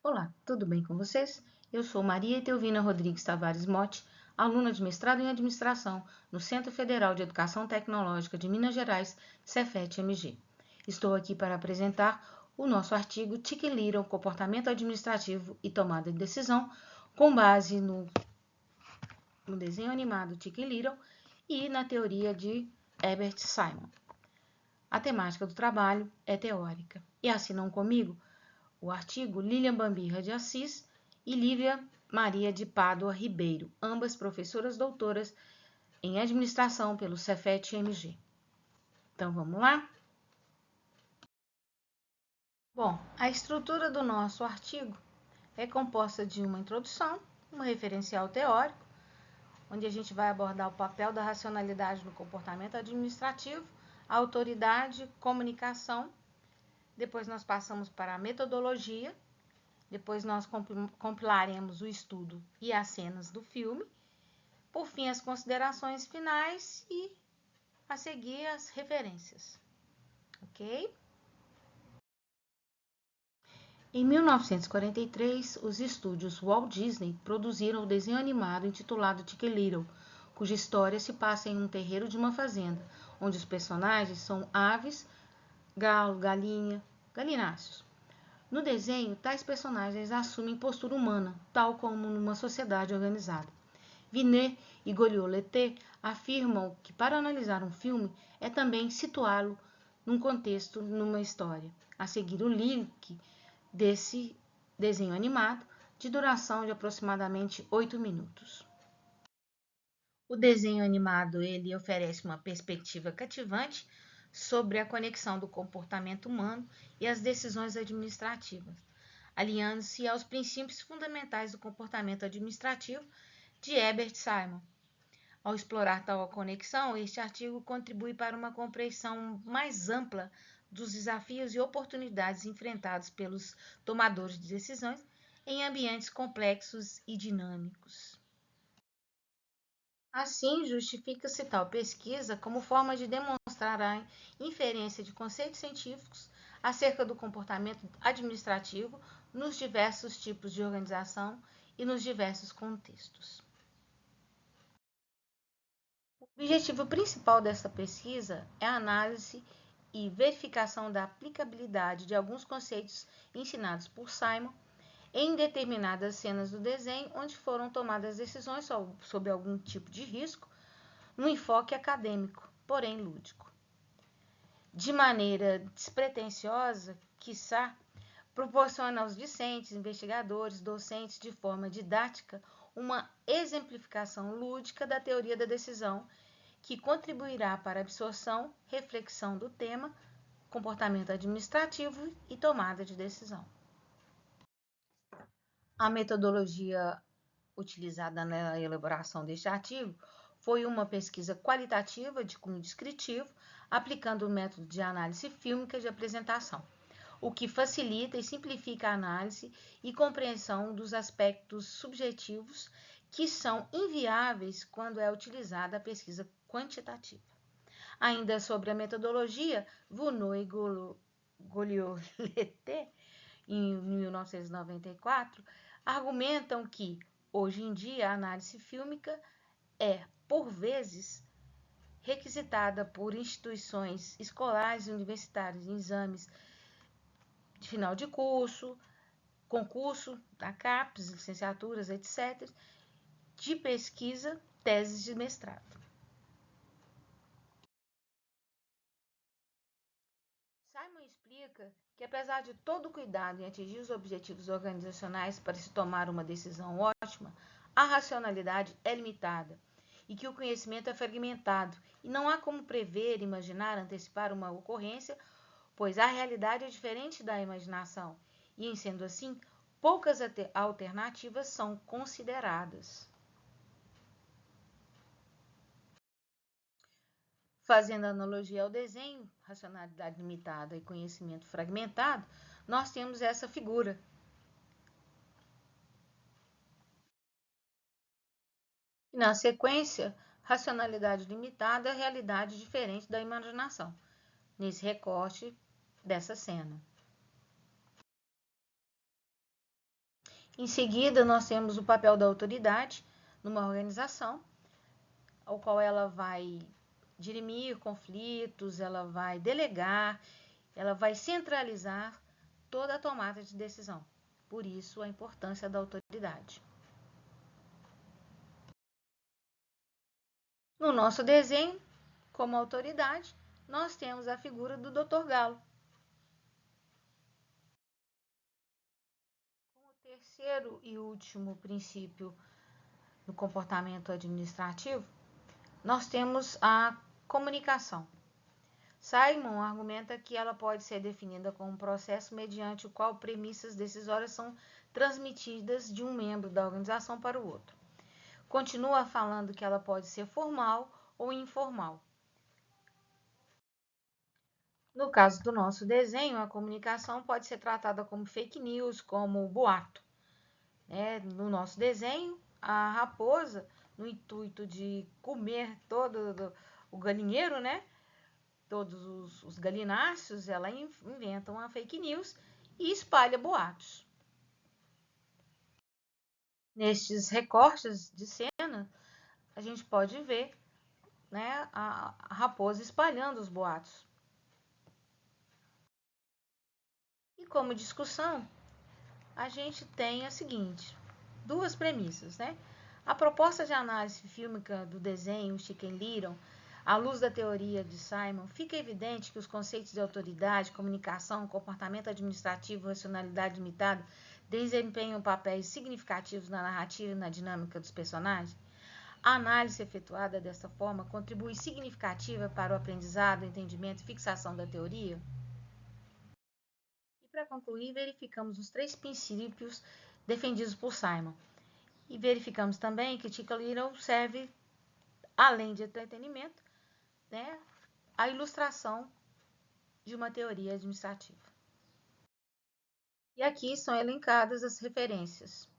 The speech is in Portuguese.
Olá, tudo bem com vocês? Eu sou Maria Etelvina Rodrigues Tavares Motti, aluna de mestrado em Administração no Centro Federal de Educação Tecnológica de Minas Gerais, Cefet-MG. Estou aqui para apresentar o nosso artigo Chicken Little, Comportamento Administrativo e Tomada de Decisão, com base no desenho animado Chicken Little e na teoria de Herbert Simon. A temática do trabalho é teórica e assinam comigo o artigo Lilian Bambirra de Assis e Lívia Maria de Pádua Ribeiro, ambas professoras doutoras em administração pelo Cefet-MG. Então vamos lá? Bom, a estrutura do nosso artigo é composta de uma introdução, um referencial teórico, onde a gente vai abordar o papel da racionalidade no comportamento administrativo, a autoridade, comunicação. Depois nós passamos para a metodologia. Depois nós compilaremos o estudo e as cenas do filme. Por fim, as considerações finais e, a seguir, as referências. Ok? Em 1943, os estúdios Walt Disney produziram o desenho animado intitulado Chicken Little, cuja história se passa em um terreiro de uma fazenda, onde os personagens são aves, galo, galinha, galináceos. No desenho, tais personagens assumem postura humana, tal como numa sociedade organizada. Vinet e Goliot afirmam que para analisar um filme é também situá-lo num contexto, numa história. A seguir, o link desse desenho animado, de duração de aproximadamente 8 minutos. O desenho animado ele oferece uma perspectiva cativante sobre a conexão do comportamento humano e as decisões administrativas, alinhando-se aos princípios fundamentais do comportamento administrativo de Herbert Simon. Ao explorar tal conexão, este artigo contribui para uma compreensão mais ampla dos desafios e oportunidades enfrentados pelos tomadores de decisões em ambientes complexos e dinâmicos. Assim, justifica-se tal pesquisa como forma de demonstrar a inferência de conceitos científicos acerca do comportamento administrativo nos diversos tipos de organização e nos diversos contextos. O objetivo principal desta pesquisa é a análise e verificação da aplicabilidade de alguns conceitos ensinados por Simon em determinadas cenas do desenho onde foram tomadas decisões sobre algum tipo de risco, num enfoque acadêmico, porém lúdico. De maneira despretensiosa, quiçá, proporciona aos discentes, investigadores, docentes, de forma didática, uma exemplificação lúdica da teoria da decisão, que contribuirá para a absorção, reflexão do tema, comportamento administrativo e tomada de decisão. A metodologia utilizada na elaboração deste artigo foi uma pesquisa qualitativa de cunho descritivo, aplicando o método de análise fílmica de apresentação, o que facilita e simplifica a análise e compreensão dos aspectos subjetivos que são inviáveis quando é utilizada a pesquisa quantitativa. Ainda sobre a metodologia, Vounot e Goliot, em 1994, argumentam que, hoje em dia, a análise fílmica é, por vezes, requisitada por instituições escolares e universitárias em exames de final de curso, concurso da CAPES, licenciaturas, etc., de pesquisa, teses de mestrado. Simon explica que, apesar de todo o cuidado em atingir os objetivos organizacionais para se tomar uma decisão ótima, a racionalidade é limitada e que o conhecimento é fragmentado e não há como prever, imaginar, antecipar uma ocorrência, pois a realidade é diferente da imaginação e, em sendo assim, poucas alternativas são consideradas. Fazendo analogia ao desenho, racionalidade limitada e conhecimento fragmentado, nós temos essa figura. E na sequência, racionalidade limitada é realidade diferente da imaginação, nesse recorte dessa cena. Em seguida, nós temos o papel da autoridade numa organização, ao qual ela vai dirimir conflitos, ela vai delegar, ela vai centralizar toda a tomada de decisão. Por isso, a importância da autoridade. No nosso desenho, como autoridade, nós temos a figura do Dr. Galo. Como terceiro e último princípio no comportamento administrativo, nós temos a comunicação. Simon argumenta que ela pode ser definida como um processo mediante o qual premissas decisórias são transmitidas de um membro da organização para o outro. Continua falando que ela pode ser formal ou informal. No caso do nosso desenho, a comunicação pode ser tratada como fake news, como boato. No nosso desenho, a raposa, no intuito de comer todo o galinheiro, todos os galináceos, ela inventa uma fake news e espalha boatos. Nestes recortes de cena, a gente pode ver a raposa espalhando os boatos. E como discussão, a gente tem a seguinte, duas premissas, A proposta de análise fílmica do desenho Chicken Little, à luz da teoria de Simon, fica evidente que os conceitos de autoridade, comunicação, comportamento administrativo, racionalidade limitada desempenham papéis significativos na narrativa e na dinâmica dos personagens. A análise efetuada desta forma contribui significativa para o aprendizado, entendimento e fixação da teoria. E para concluir, verificamos os 3 princípios defendidos por Simon. E verificamos também que Chicken Little serve, além de entretenimento, a ilustração de uma teoria administrativa. E aqui são elencadas as referências.